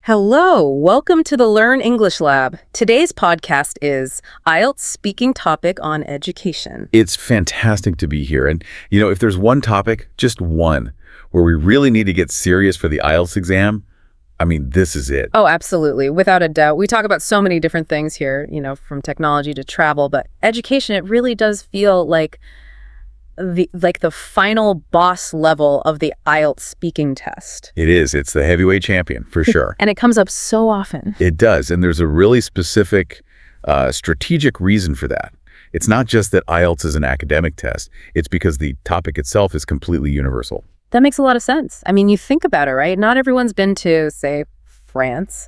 Hello, welcome to the Learn English Lab. Today's podcast is IELTS Speaking Topic on Education. It's fantastic to be here. And, if there's one topic, just one, where we really need to get serious for the IELTS exam, this is it. Oh, absolutely. Without a doubt. We talk about so many different things here, from technology to travel, but education, it really does feel like the final boss level of the IELTS speaking test. It is. It's the heavyweight champion, for sure. And it comes up so often. It does. And there's a really specific strategic reason for that. It's not just that IELTS is an academic test. It's because the topic itself is completely universal. That makes a lot of sense. You think about it, right? Not everyone's been to, say, France.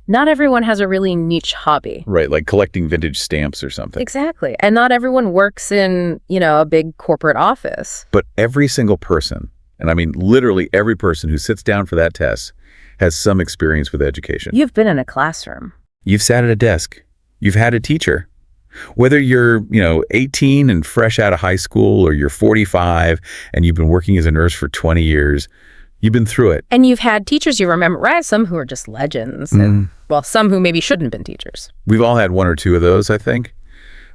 Not everyone has a really niche hobby. Right, like collecting vintage stamps or something. Exactly. And not everyone works in, a big corporate office. But every single person, and literally every person who sits down for that test has some experience with education. You've been in a classroom. You've sat at a desk. You've had a teacher. Whether you're, 18 and fresh out of high school, or you're 45 and you've been working as a nurse for 20 years, you've been through it. And you've had teachers you remember, right? Some who are just legends. And, some who maybe shouldn't have been teachers. We've all had one or two of those, I think.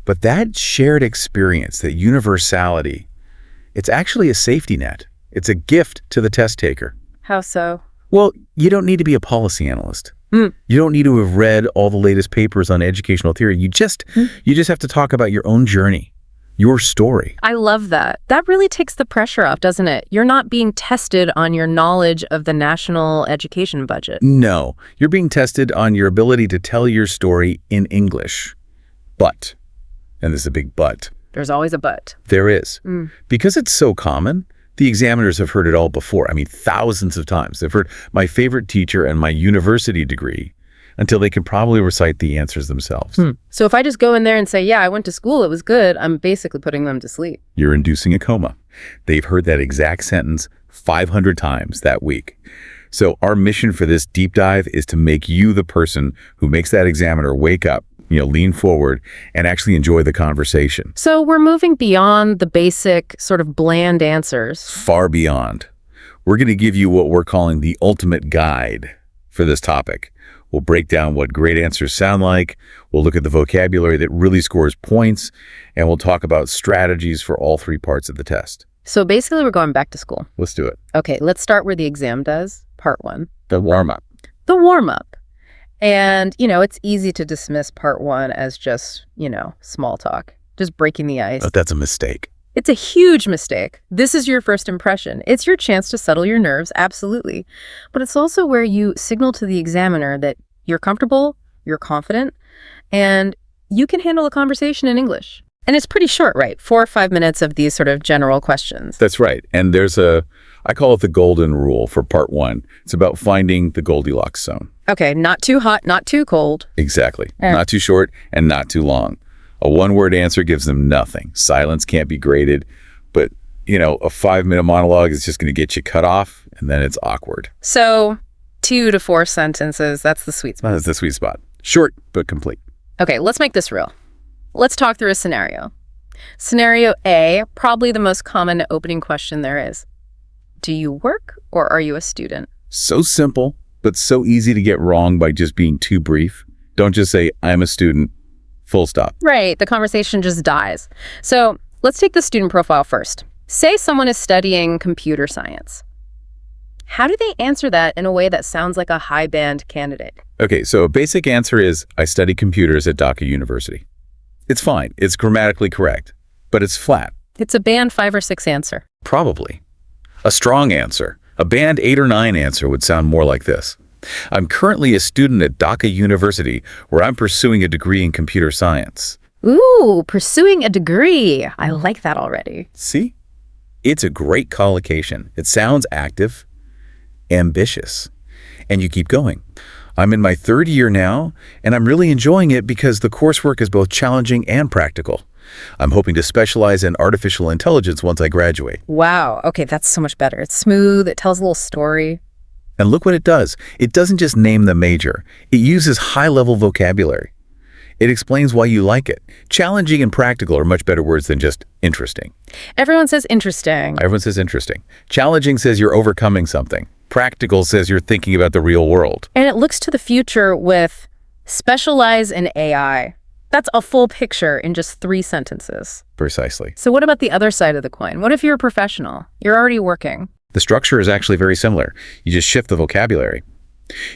But that shared experience, that universality, it's actually a safety net. It's a gift to the test taker. How so? Well, you don't need to be a policy analyst. You don't need to have read all the latest papers on educational theory. You just have to talk about your own journey. Your story. I love that. That really takes the pressure off, doesn't it? You're not being tested on your knowledge of the national education budget. No, you're being tested on your ability to tell your story in English. But, and this is a big but. There's always a but. There is. Because it's so common, the examiners have heard it all before. Thousands of times. They've heard my favorite teacher and my university degree until they can probably recite the answers themselves. So if I just go in there and say, yeah, I went to school, it was good, I'm basically putting them to sleep. You're inducing a coma. They've heard that exact sentence 500 times that week. So our mission for this deep dive is to make you the person who makes that examiner wake up, lean forward, and actually enjoy the conversation. So we're moving beyond the basic sort of bland answers. Far beyond. We're going to give you what we're calling the ultimate guide for this topic. We'll break down what great answers sound like. We'll look at the vocabulary that really scores points. And we'll talk about strategies for all three parts of the test. So basically, we're going back to school. Let's do it. Okay, let's start where the exam does. Part 1. The warm-up. The warm-up. And, it's easy to dismiss part 1 as just, small talk. Just breaking the ice. But that's a mistake. It's a huge mistake. This is your first impression. It's your chance to settle your nerves, absolutely. But it's also where you signal to the examiner that you're comfortable, you're confident, and you can handle a conversation in English. And it's pretty short, right? 4 or 5 minutes of these sort of general questions. That's right. And I call it the golden rule for part 1. It's about finding the Goldilocks zone. Okay, not too hot, not too cold. Exactly. Not too short and not too long. A one-word answer gives them nothing. Silence can't be graded. But, a 5-minute monologue is just going to get you cut off, and then it's awkward. So 2 to 4 sentences, that's the sweet spot. That's the sweet spot. Short, but complete. Okay, let's make this real. Let's talk through a scenario. Scenario A, probably the most common opening question there is. Do you work or are you a student? So simple, but so easy to get wrong by just being too brief. Don't just say, I'm a student. Full stop. Right. The conversation just dies. So let's take the student profile first. Say someone is studying computer science. How do they answer that in a way that sounds like a high band candidate? Okay, so a basic answer is, I study computers at Dhaka University. It's fine. It's grammatically correct, but it's flat. It's a band 5 or 6 answer. Probably. A strong answer, a band 8 or 9 answer would sound more like this. I'm currently a student at Dhaka University where I'm pursuing a degree in computer science. Ooh, pursuing a degree. I like that already. See? It's a great collocation. It sounds active, ambitious, and you keep going. I'm in my 3rd year now, and I'm really enjoying it because the coursework is both challenging and practical. I'm hoping to specialize in artificial intelligence once I graduate. Wow. Okay, that's so much better. It's smooth. It tells a little story. And look what it does. It doesn't just name the major. It uses high-level vocabulary. It explains why you like it. Challenging and practical are much better words than just interesting. Everyone says interesting. Everyone says interesting. Challenging says you're overcoming something. Practical says you're thinking about the real world. And it looks to the future with specialize in AI. That's a full picture in just 3 sentences. Precisely. So what about the other side of the coin? What if you're a professional? You're already working. The structure is actually very similar. You just shift the vocabulary.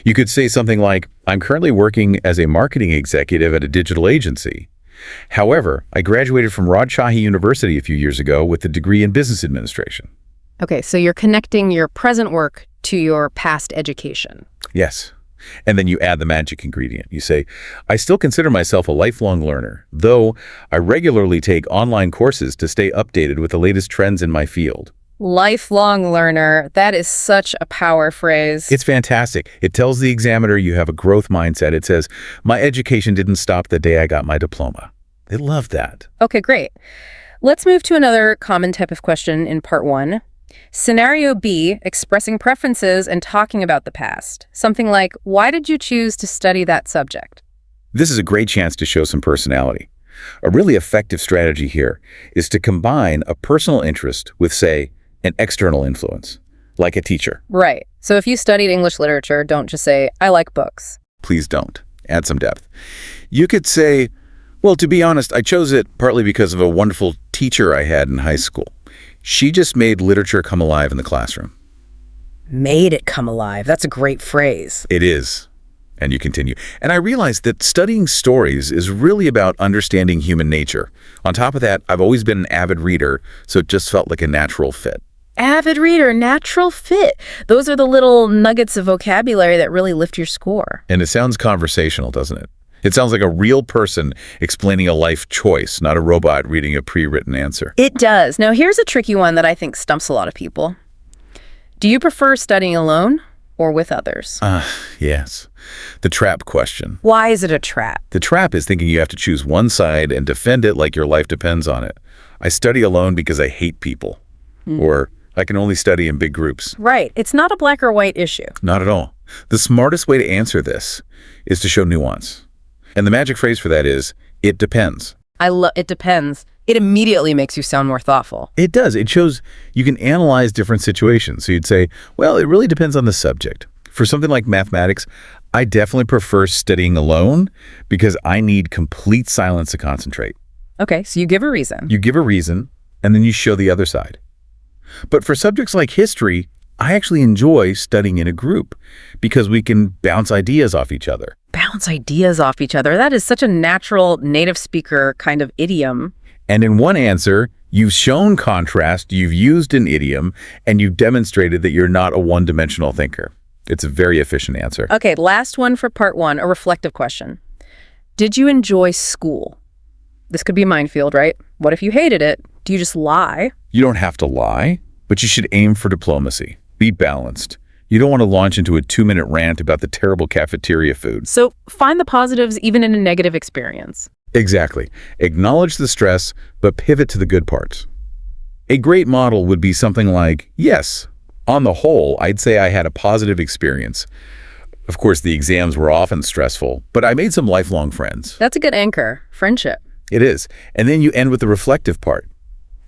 You could say something like, I'm currently working as a marketing executive at a digital agency. However, I graduated from Rajshahi University a few years ago with a degree in business administration. Okay, so you're connecting your present work to your past education. Yes. And then you add the magic ingredient. You say, I still consider myself a lifelong learner, though I regularly take online courses to stay updated with the latest trends in my field. Lifelong learner. That is such a power phrase. It's fantastic. It tells the examiner you have a growth mindset. It says, my education didn't stop the day I got my diploma. They love that. Okay, great. Let's move to another common type of question in part 1. Scenario B, expressing preferences and talking about the past. Something like, why did you choose to study that subject? This is a great chance to show some personality. A really effective strategy here is to combine a personal interest with, say, an external influence, like a teacher. Right. So if you studied English literature, don't just say, I like books. Please don't. Add some depth. You could say, well, to be honest, I chose it partly because of a wonderful teacher I had in high school. She just made literature come alive in the classroom. Made it come alive. That's a great phrase. It is. And you continue. And I realized that studying stories is really about understanding human nature. On top of that, I've always been an avid reader, so it just felt like a natural fit. Avid reader, natural fit. Those are the little nuggets of vocabulary that really lift your score. And it sounds conversational, doesn't it? It sounds like a real person explaining a life choice, not a robot reading a pre-written answer. It does. Now, here's a tricky one that I think stumps a lot of people. Do you prefer studying alone or with others? Yes. The trap question. Why is it a trap? The trap is thinking you have to choose one side and defend it like your life depends on it. I study alone because I hate people. Or I can only study in big groups. Right. It's not a black or white issue. Not at all. The smartest way to answer this is to show nuance. And the magic phrase for that is, it depends. It depends. It immediately makes you sound more thoughtful. It does. It shows you can analyze different situations. So you'd say, well, it really depends on the subject. For something like mathematics, I definitely prefer studying alone because I need complete silence to concentrate. Okay, so you give a reason. You give a reason, and then you show the other side. But for subjects like history, I actually enjoy studying in a group because we can bounce ideas off each other. Bounce ideas off each other. That is such a natural native speaker kind of idiom. And in one answer, you've shown contrast, you've used an idiom, and you've demonstrated that you're not a one-dimensional thinker. It's a very efficient answer. Okay, last one for part 1, a reflective question. Did you enjoy school? This could be a minefield, right? What if you hated it? Do you just lie? You don't have to lie, but you should aim for diplomacy. Be balanced. You don't want to launch into a 2-minute rant about the terrible cafeteria food. So find the positives even in a negative experience. Exactly. Acknowledge the stress, but pivot to the good parts. A great model would be something like, yes, on the whole, I'd say I had a positive experience. Of course, the exams were often stressful, but I made some lifelong friends. That's a good anchor. Friendship. It is. And then you end with the reflective part.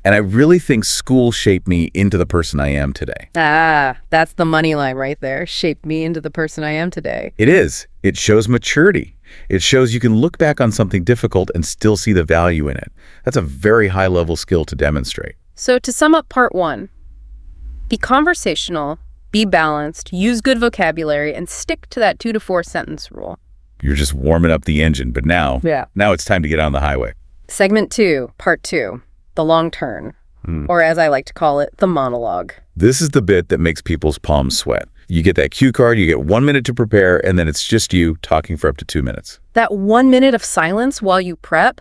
And I really think school shaped me into the person I am today. Ah, that's the money line right there. Shaped me into the person I am today. It is. It shows maturity. It shows you can look back on something difficult and still see the value in it. That's a very high-level skill to demonstrate. So to sum up part 1, be conversational, be balanced, use good vocabulary, and stick to that 2 to 4 sentence rule. You're just warming up the engine, but now it's time to get on the highway. Segment 2, part 2. The long turn, or as I like to call it, the monologue. This is the bit that makes people's palms sweat. You get that cue card, you get 1 minute to prepare, and then it's just you talking for up to 2 minutes. That 1 minute of silence while you prep,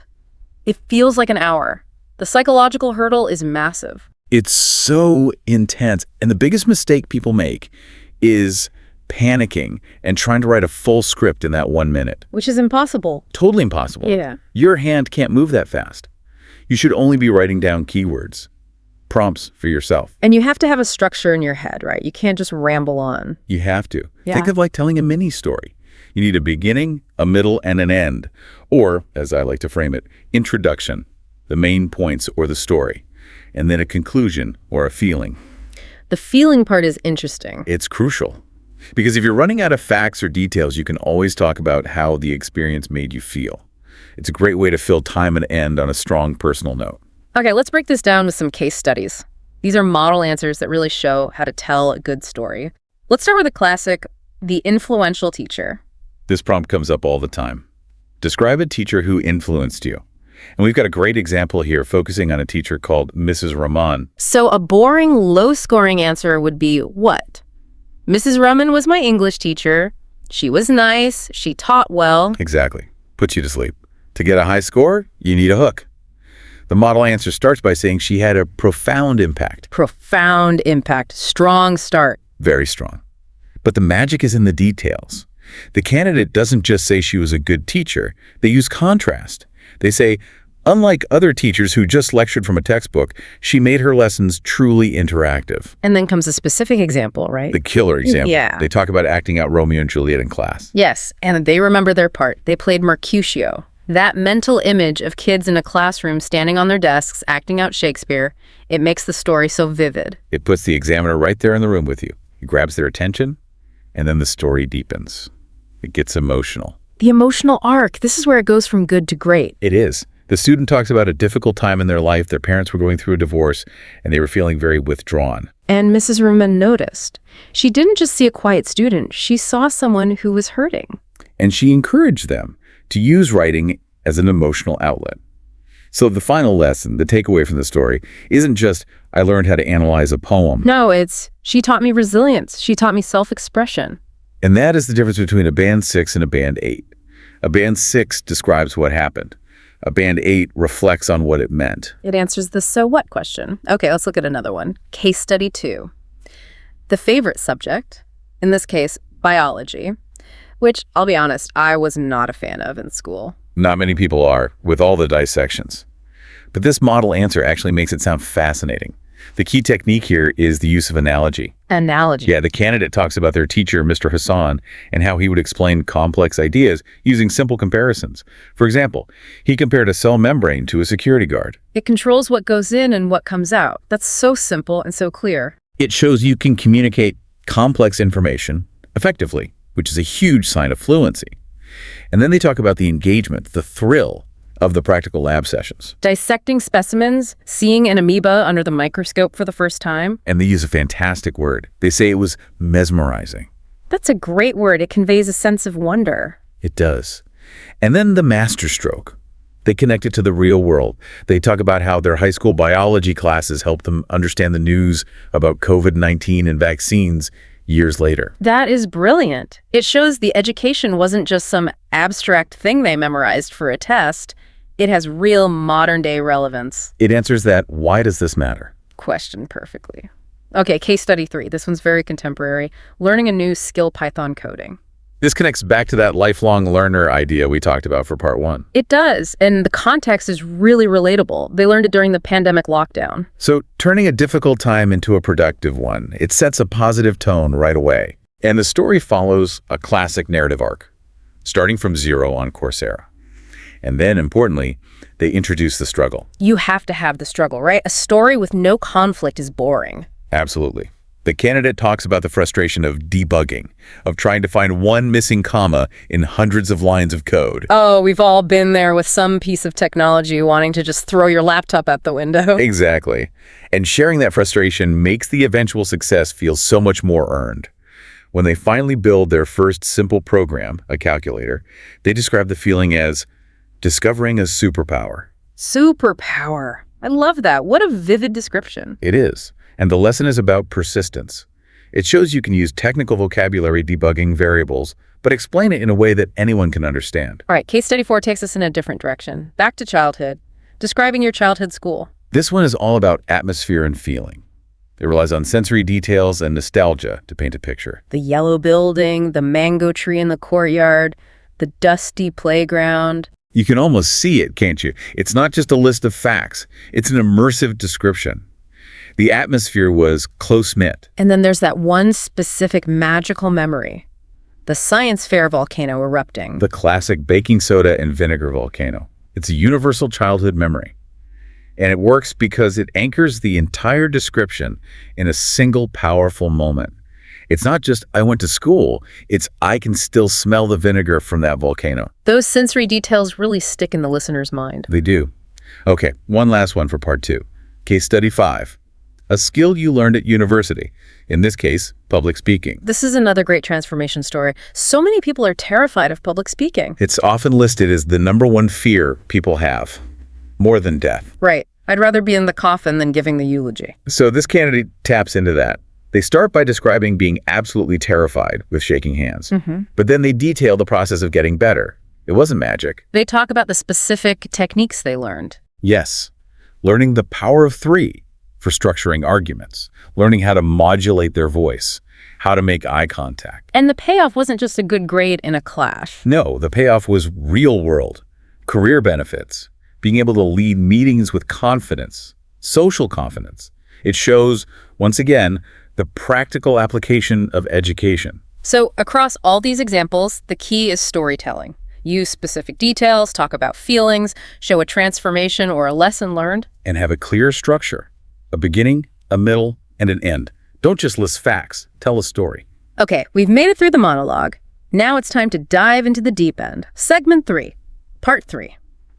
it feels like an hour. The psychological hurdle is massive. It's so intense. And the biggest mistake people make is panicking and trying to write a full script in that 1 minute. Which is impossible. Totally impossible. Yeah. Your hand can't move that fast. You should only be writing down keywords, prompts for yourself. And you have to have a structure in your head, right? You can't just ramble on. You have to. Yeah. Think of like telling a mini story. You need a beginning, a middle, and an end. Or, as I like to frame it, introduction, the main points or the story, and then a conclusion or a feeling. The feeling part is interesting. It's crucial. Because if you're running out of facts or details, you can always talk about how the experience made you feel. It's a great way to fill time and end on a strong personal note. Okay, let's break this down with some case studies. These are model answers that really show how to tell a good story. Let's start with a classic, the influential teacher. This prompt comes up all the time. Describe a teacher who influenced you. And we've got a great example here focusing on a teacher called Mrs. Rahman. So a boring, low-scoring answer would be what? Mrs. Rahman was my English teacher. She was nice. She taught well. Exactly. Puts you to sleep. To get a high score, you need a hook. The model answer starts by saying she had a profound impact. Profound impact. Strong start. Very strong. But the magic is in the details. The candidate doesn't just say she was a good teacher. They use contrast. They say, unlike other teachers who just lectured from a textbook, she made her lessons truly interactive. And then comes a specific example, right? The killer example. Yeah. They talk about acting out Romeo and Juliet in class. Yes, and they remember their part. They played Mercutio. That mental image of kids in a classroom standing on their desks, acting out Shakespeare, it makes the story so vivid. It puts the examiner right there in the room with you. It grabs their attention, and then the story deepens. It gets emotional. The emotional arc, this is where it goes from good to great. It is. The student talks about a difficult time in their life. Their parents were going through a divorce, and they were feeling very withdrawn. And Mrs. Rahman noticed. She didn't just see a quiet student. She saw someone who was hurting. And she encouraged them to use writing as an emotional outlet. So the final lesson, the takeaway from the story, isn't just, I learned how to analyze a poem. No, it's, she taught me resilience. She taught me self-expression. And that is the difference between a band 6 and a band 8. A band 6 describes what happened. A band 8 reflects on what it meant. It answers the so what question. Okay, let's look at another one. Case study 2. The favorite subject, in this case, biology, which, I'll be honest, I was not a fan of in school. Not many people are, with all the dissections. But this model answer actually makes it sound fascinating. The key technique here is the use of analogy. Analogy. Yeah, the candidate talks about their teacher, Mr. Hassan, and how he would explain complex ideas using simple comparisons. For example, he compared a cell membrane to a security guard. It controls what goes in and what comes out. That's so simple and so clear. It shows you can communicate complex information effectively, which is a huge sign of fluency. And then they talk about the engagement, the thrill of the practical lab sessions. Dissecting specimens, seeing an amoeba under the microscope for the first time. And they use a fantastic word. They say it was mesmerizing. That's a great word. It conveys a sense of wonder. It does. And then the masterstroke. They connect it to the real world. They talk about how their high school biology classes helped them understand the news about COVID-19 and vaccines years later. That is brilliant. It shows the education wasn't just some abstract thing they memorized for a test. It has real modern-day relevance. It answers that, why does this matter? Question perfectly. Okay, case study 3. This one's very contemporary. Learning a new skill, Python coding. This connects back to that lifelong learner idea we talked about for part 1. It does, and the context is really relatable. They learned it during the pandemic lockdown. So turning a difficult time into a productive one, it sets a positive tone right away. And the story follows a classic narrative arc, starting from 0 on Coursera. And then, importantly, they introduce the struggle. You have to have the struggle, right? A story with no conflict is boring. Absolutely. The candidate talks about the frustration of debugging, of trying to find one missing comma in hundreds of lines of code. Oh, we've all been there with some piece of technology wanting to just throw your laptop out the window. Exactly. And sharing that frustration makes the eventual success feel so much more earned. When they finally build their first simple program, a calculator, they describe the feeling as discovering a superpower. Superpower. I love that. What a vivid description. It is. And the lesson is about persistence. It shows you can use technical vocabulary debugging variables, but explain it in a way that anyone can understand. All right, case study 4 takes us in a different direction. Back to childhood. Describing your childhood school. This one is all about atmosphere and feeling. It relies on sensory details and nostalgia to paint a picture. The yellow building, the mango tree in the courtyard, the dusty playground. You can almost see it, can't you? It's not just a list of facts. It's an immersive description. The atmosphere was close-knit. And then there's that one specific magical memory. The science fair volcano erupting. The classic baking soda and vinegar volcano. It's a universal childhood memory. And it works because it anchors the entire description in a single powerful moment. It's not just, I went to school. It's, I can still smell the vinegar from that volcano. Those sensory details really stick in the listener's mind. They do. Okay, one last one for part 2. Case study 5. A skill you learned at university. In this case, public speaking. This is another great transformation story. So many people are terrified of public speaking. It's often listed as the #1 fear people have, more than death. Right. I'd rather be in the coffin than giving the eulogy. So this candidate taps into that. They start by describing being absolutely terrified with shaking hands, but then they detail the process of getting better. It wasn't magic. They talk about the specific techniques they learned. Yes, learning the power of 3 for structuring arguments, learning how to modulate their voice, how to make eye contact. And the payoff wasn't just a good grade in a class. No, the payoff was real world, career benefits, being able to lead meetings with confidence, social confidence. It shows, once again, the practical application of education. So across all these examples, the key is storytelling. Use specific details, talk about feelings, show a transformation or a lesson learned. And have a clear structure, a beginning, a middle, and an end. Don't just list facts, tell a story. Okay, we've made it through the monologue. Now it's time to dive into the deep end. Segment 3, Part 3,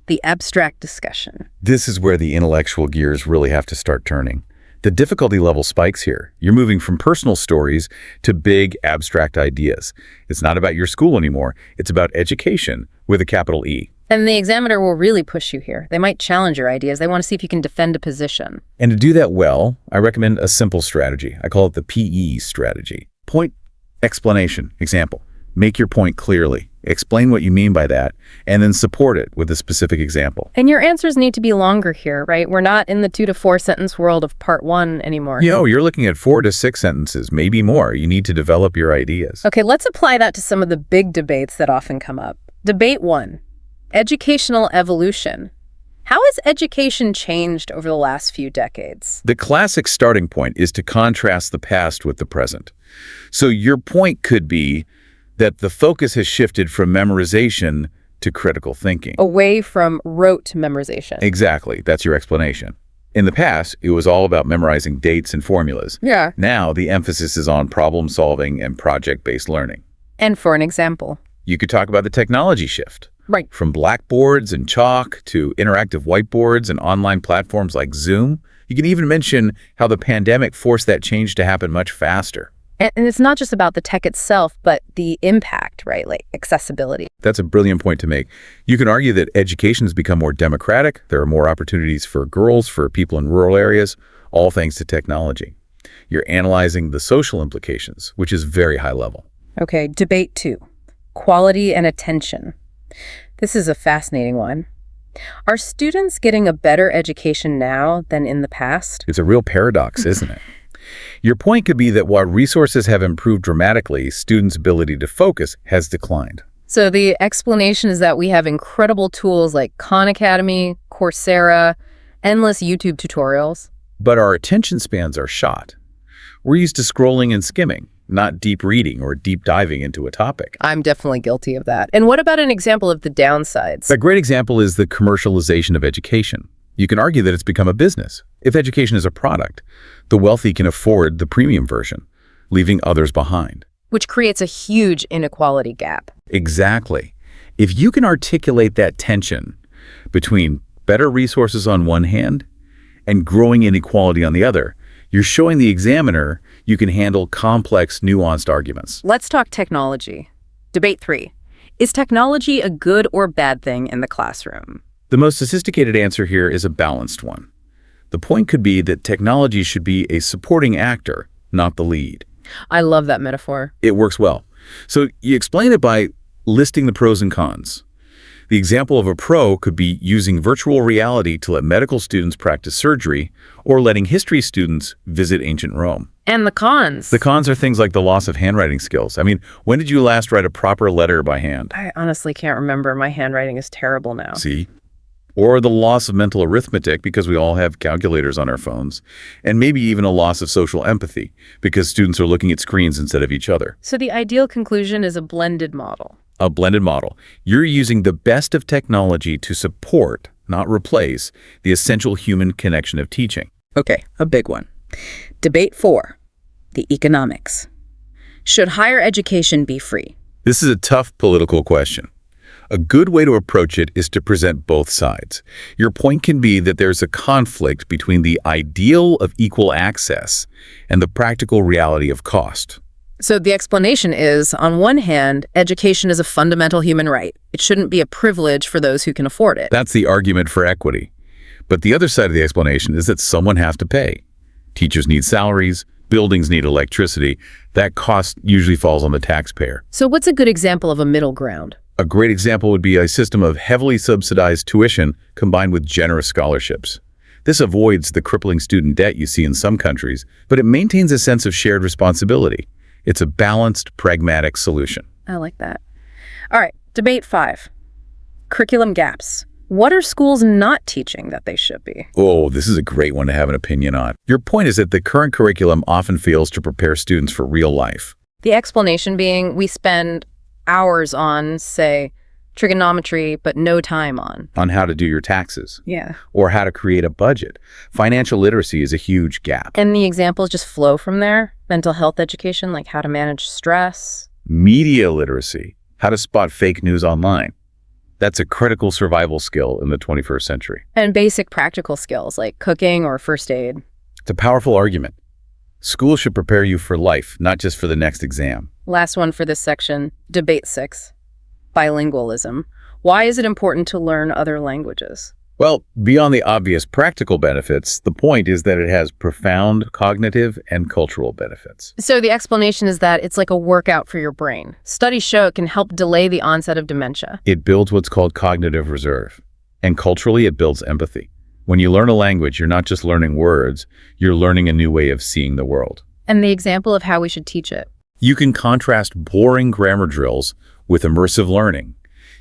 the abstract discussion. This is where the intellectual gears really have to start turning. The difficulty level spikes here. You're moving from personal stories to big abstract ideas. It's not about your school anymore. It's about education with a capital E. And the examiner will really push you here. They might challenge your ideas. They want to see if you can defend a position. And to do that well, I recommend a simple strategy. I call it the PE strategy. Point, explanation, example. Make your point clearly. Explain what you mean by that, and then support it with a specific example. And your answers need to be longer here, right? We're not in the 2 to 4 sentence world of part 1 anymore. You're looking at 4 to 6 sentences, maybe more. You need to develop your ideas. Okay, let's apply that to some of the big debates that often come up. Debate 1, educational evolution. How has education changed over the last few decades? The classic starting point is to contrast the past with the present. So your point could be that the focus has shifted from memorization to critical thinking. Away from rote memorization. Exactly. That's your explanation. In the past, it was all about memorizing dates and formulas. Yeah. Now, the emphasis is on problem solving and project-based learning. And for an example. You could talk about the technology shift. Right. From blackboards and chalk to interactive whiteboards and online platforms like Zoom. You can even mention how the pandemic forced that change to happen much faster. And it's not just about the tech itself, but the impact, right? Like accessibility. That's a brilliant point to make. You can argue that education has become more democratic. There are more opportunities for girls, for people in rural areas, all thanks to technology. You're analyzing the social implications, which is very high level. Okay, debate 2, quality and attention. This is a fascinating one. Are students getting a better education now than in the past? It's a real paradox, isn't it? Your point could be that while resources have improved dramatically, students' ability to focus has declined. So the explanation is that we have incredible tools like Khan Academy, Coursera, endless YouTube tutorials. But our attention spans are shot. We're used to scrolling and skimming, not deep reading or deep diving into a topic. I'm definitely guilty of that. And what about an example of the downsides? A great example is the commercialization of education. You can argue that it's become a business. If education is a product, the wealthy can afford the premium version, leaving others behind. Which creates a huge inequality gap. Exactly. If you can articulate that tension between better resources on one hand and growing inequality on the other, you're showing the examiner you can handle complex, nuanced arguments. Let's talk technology. Debate 3. Is technology a good or bad thing in the classroom? The most sophisticated answer here is a balanced one. The point could be that technology should be a supporting actor, not the lead. I love that metaphor. It works well. So you explain it by listing the pros and cons. The example of a pro could be using virtual reality to let medical students practice surgery or letting history students visit ancient Rome. And the cons? The cons are things like the loss of handwriting skills. I mean, when did you last write a proper letter by hand? I honestly can't remember. My handwriting is terrible now. See? Or the loss of mental arithmetic because we all have calculators on our phones. And maybe even a loss of social empathy because students are looking at screens instead of each other. So the ideal conclusion is a blended model. A blended model. You're using the best of technology to support not replace, the essential human connection of teaching. Okay, a big one. Debate 4, the economics. Should higher education be free? This is a tough political question. A good way to approach it is to present both sides. Your point can be that there's a conflict between the ideal of equal access and the practical reality of cost. So the explanation is, on one hand, education is a fundamental human right. It shouldn't be a privilege for those who can afford it. That's the argument for equity. But the other side of the explanation is that someone has to pay. Teachers need salaries, buildings need electricity. That cost usually falls on the taxpayer. So what's a good example of a middle ground? A great example would be a system of heavily subsidized tuition combined with generous scholarships. This avoids the crippling student debt you see in some countries, but it maintains a sense of shared responsibility. It's a balanced, pragmatic solution. I like that. All right, debate 5. Curriculum gaps. What are schools not teaching that they should be? Oh, this is a great one to have an opinion on. Your point is that the current curriculum often fails to prepare students for real life. The explanation being we spend hours on, say, trigonometry, but no time on how to do your taxes. Yeah. Or how to create a budget. Financial literacy is a huge gap. And the examples just flow from there. Mental health education, like how to manage stress. Media literacy, how to spot fake news online. That's a critical survival skill in the 21st century. And basic practical skills like cooking or first aid. It's a powerful argument. Schools should prepare you for life, not just for the next exam. Last one for this section, debate 6. Bilingualism. Why is it important to learn other languages? Well, beyond the obvious practical benefits, the point is that it has profound cognitive and cultural benefits. So the explanation is that it's like a workout for your brain. Studies show it can help delay the onset of dementia. It builds what's called cognitive reserve. And culturally, it builds empathy. When you learn a language, you're not just learning words, you're learning a new way of seeing the world. And the example of how we should teach it. You can contrast boring grammar drills with immersive learning,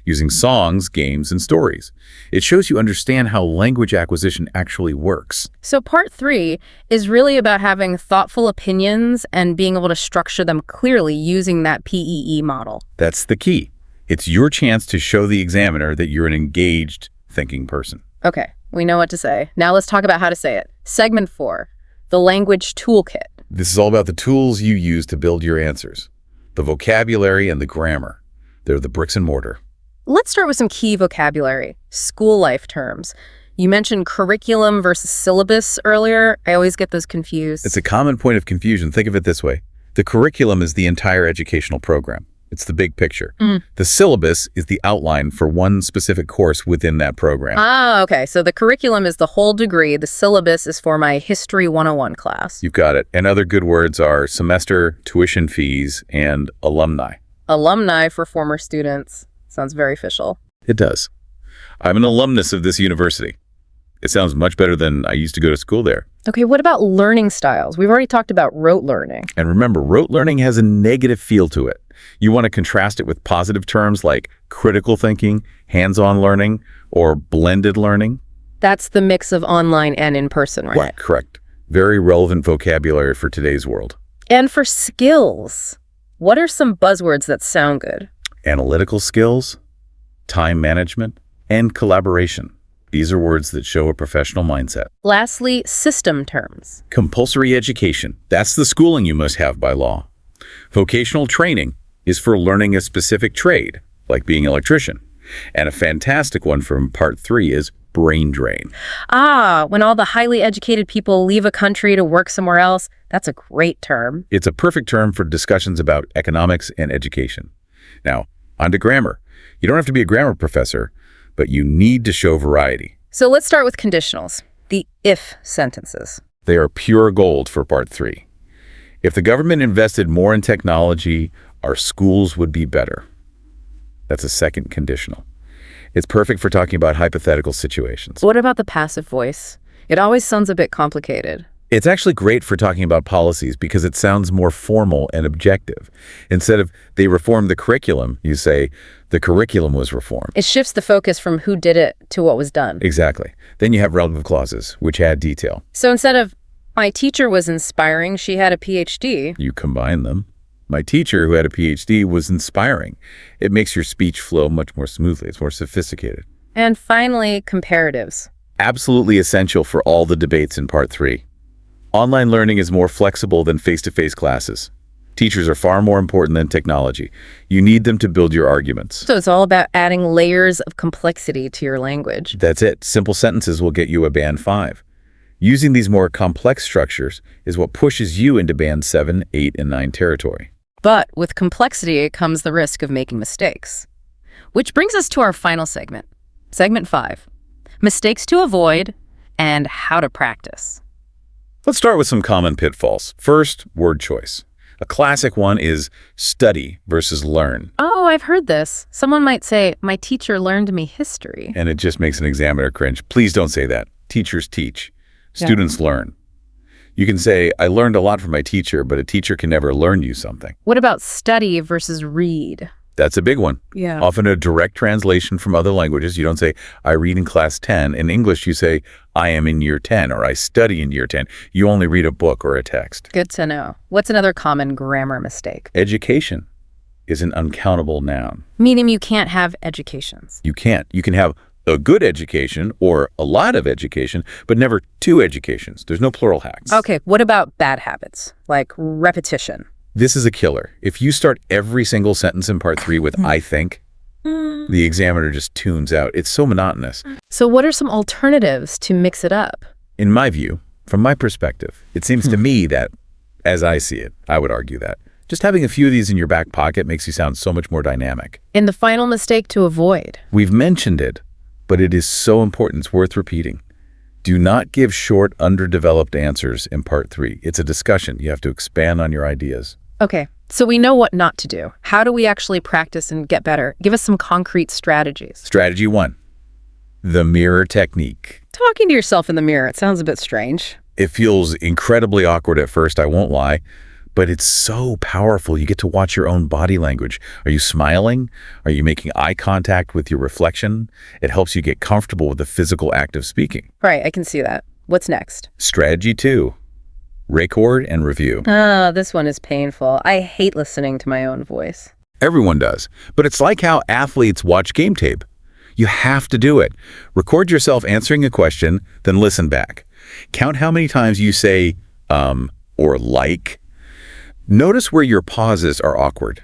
using songs, games, and stories. It shows you understand how language acquisition actually works. So part 3 is really about having thoughtful opinions and being able to structure them clearly using that PEE model. That's the key. It's your chance to show the examiner that you're an engaged, thinking person. Okay, we know what to say. Now let's talk about how to say it. Segment 4, the language toolkit. This is all about the tools you use to build your answers. The vocabulary and the grammar. They're the bricks and mortar. Let's start with some key vocabulary, school life terms. You mentioned curriculum versus syllabus earlier. I always get those confused. It's a common point of confusion. Think of it this way. The curriculum is the entire educational program. It's the big picture. The syllabus is the outline for one specific course within that program. Okay. So the curriculum is the whole degree. The syllabus is for my History 101 class. You've got it. And other good words are semester, tuition fees, and alumni. Alumni for former students. Sounds very official. It does. I'm an alumnus of this university. It sounds much better than I used to go to school there. Okay, what about learning styles? We've already talked about rote learning. And remember, rote learning has a negative feel to it. You want to contrast it with positive terms like critical thinking, hands-on learning, or blended learning. That's the mix of online and in-person, right? Right, correct. Very relevant vocabulary for today's world. And for skills, what are some buzzwords that sound good? Analytical skills, time management, and collaboration. These are words that show a professional mindset. Lastly, system terms. Compulsory education. That's the schooling you must have by law. Vocational training is for learning a specific trade, like being an electrician. And a fantastic one from part 3 is brain drain. When all the highly educated people leave a country to work somewhere else, that's a great term. It's a perfect term for discussions about economics and education. Now, on to grammar. You don't have to be a grammar professor, but you need to show variety. So let's start with conditionals, the if sentences. They are pure gold for part 3. If the government invested more in technology, our schools would be better. That's a second conditional. It's perfect for talking about hypothetical situations. What about the passive voice? It always sounds a bit complicated. It's actually great for talking about policies because it sounds more formal and objective. Instead of they reformed the curriculum, you say the curriculum was reformed. It shifts the focus from who did it to what was done. Exactly. Then you have relative clauses, which add detail. So instead of my teacher was inspiring, she had a PhD. You combine them. My teacher, who had a PhD, was inspiring. It makes your speech flow much more smoothly. It's more sophisticated. And finally, comparatives. Absolutely essential for all the debates in Part 3. Online learning is more flexible than face-to-face classes. Teachers are far more important than technology. You need them to build your arguments. So it's all about adding layers of complexity to your language. That's it. Simple sentences will get you a Band 5. Using these more complex structures is what pushes you into Band 7, 8, and 9 territory. But with complexity comes the risk of making mistakes. Which brings us to our final segment. Segment 5. Mistakes to avoid and how to practice. Let's start with some common pitfalls. First, word choice. A classic one is study versus learn. Oh, I've heard this. Someone might say, my teacher learned me history. And it just makes an examiner cringe. Please don't say that. Teachers teach. Students learn. You can say, I learned a lot from my teacher, but a teacher can never learn you something. What about study versus read? That's a big one. Yeah. Often a direct translation from other languages. You don't say, I read in class 10. In English, you say, I am in year 10, or I study in year 10. You only read a book or a text. Good to know. What's another common grammar mistake? Education is an uncountable noun. Meaning you can't have educations. You can't. You can have a good education or a lot of education, but never two educations. There's no plural hacks. Okay, what about bad habits, like repetition? This is a killer. If you start every single sentence in Part 3 with I think, the examiner just tunes out. It's so monotonous. So what are some alternatives to mix it up? In my view, from my perspective, it seems to me that, as I see it, I would argue that just having a few of these in your back pocket makes you sound so much more dynamic. And the final mistake to avoid? We've mentioned it, but it is so important, it's worth repeating. Do not give short, underdeveloped answers in Part 3. It's a discussion. You have to expand on your ideas. Okay, so we know what not to do. How do we actually practice and get better? Give us some concrete strategies. Strategy 1, the mirror technique. Talking to yourself in the mirror, it sounds a bit strange. It feels incredibly awkward at first, I won't lie, but it's so powerful. You get to watch your own body language. Are you smiling? Are you making eye contact with your reflection? It helps you get comfortable with the physical act of speaking. Right, I can see that. What's next? Strategy 2, record and review. This one is painful. I hate listening to my own voice. Everyone does, but it's like how athletes watch game tape. You have to do it. Record yourself answering a question, then listen back. Count how many times you say, or like. Notice where your pauses are awkward.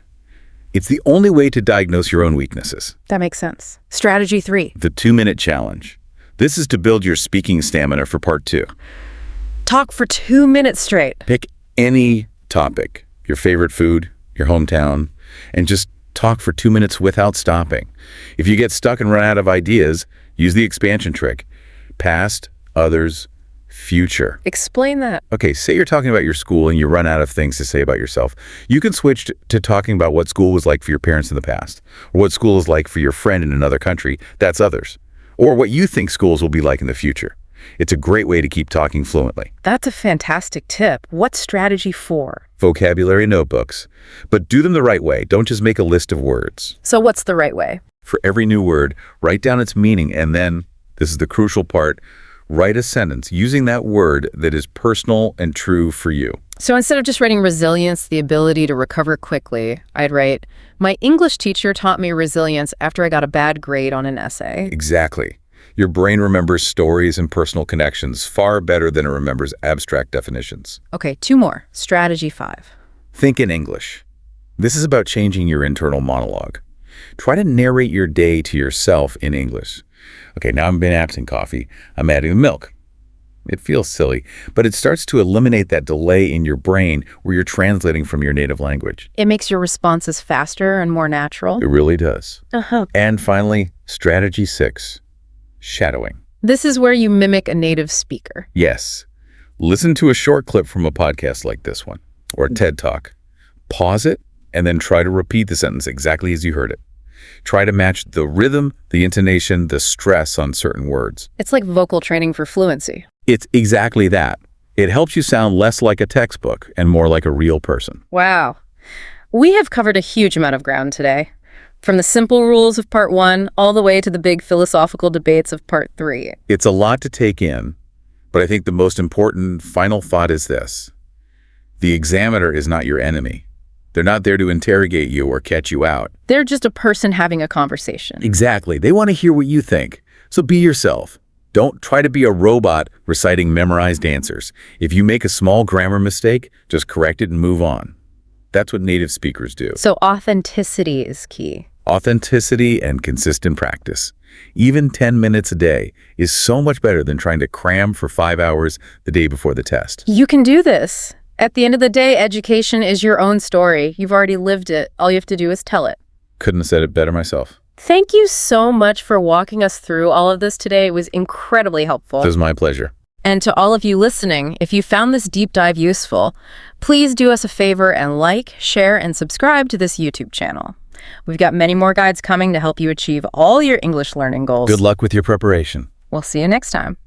It's the only way to diagnose your own weaknesses. That makes sense. Strategy 3. The 2-minute challenge. This is to build your speaking stamina for Part 2. Talk for 2 minutes straight. Pick any topic, your favorite food, your hometown, and just talk for 2 minutes without stopping. If you get stuck and run out of ideas, use the expansion trick. Past, others, future. Explain that. Okay, say you're talking about your school and you run out of things to say about yourself. You can switch to talking about what school was like for your parents in the past, or what school is like for your friend in another country. That's others. Or what you think schools will be like in the future. It's a great way to keep talking fluently. That's a fantastic tip. What's strategy 4? Vocabulary notebooks. But do them the right way. Don't just make a list of words. So what's the right way? For every new word, write down its meaning, and then, this is the crucial part, write a sentence using that word that is personal and true for you. So instead of just writing resilience, the ability to recover quickly, I'd write, my English teacher taught me resilience after I got a bad grade on an essay. Exactly. Your brain remembers stories and personal connections far better than it remembers abstract definitions. Okay, 2 more. Strategy 5. Think in English. This is about changing your internal monologue. Try to narrate your day to yourself in English. Okay, now I've been absent coffee. I'm adding the milk. It feels silly, but it starts to eliminate that delay in your brain where you're translating from your native language. It makes your responses faster and more natural. It really does. Uh-huh. And finally, strategy 6, shadowing. This is where you mimic a native speaker. Yes. Listen to a short clip from a podcast like this one, or a TED Talk. Pause it, and then try to repeat the sentence exactly as you heard it. Try to match the rhythm, the intonation, the stress on certain words. It's like vocal training for fluency. It's exactly that. It helps you sound less like a textbook and more like a real person. Wow. We have covered a huge amount of ground today. From the simple rules of Part 1 all the way to the big philosophical debates of Part 3. It's a lot to take in, but I think the most important final thought is this. The examiner is not your enemy. They're not there to interrogate you or catch you out. They're just a person having a conversation. Exactly. They want to hear what you think. So be yourself. Don't try to be a robot reciting memorized answers. If you make a small grammar mistake, just correct it and move on. That's what native speakers do. So authenticity is key. Authenticity and consistent practice. Even 10 minutes a day is so much better than trying to cram for 5 hours the day before the test. You can do this. At the end of the day, education is your own story. You've already lived it. All you have to do is tell it. Couldn't have said it better myself. Thank you so much for walking us through all of this today. It was incredibly helpful. It was my pleasure. And to all of you listening, if you found this deep dive useful, please do us a favor and like, share, and subscribe to this YouTube channel. We've got many more guides coming to help you achieve all your English learning goals. Good luck with your preparation. We'll see you next time.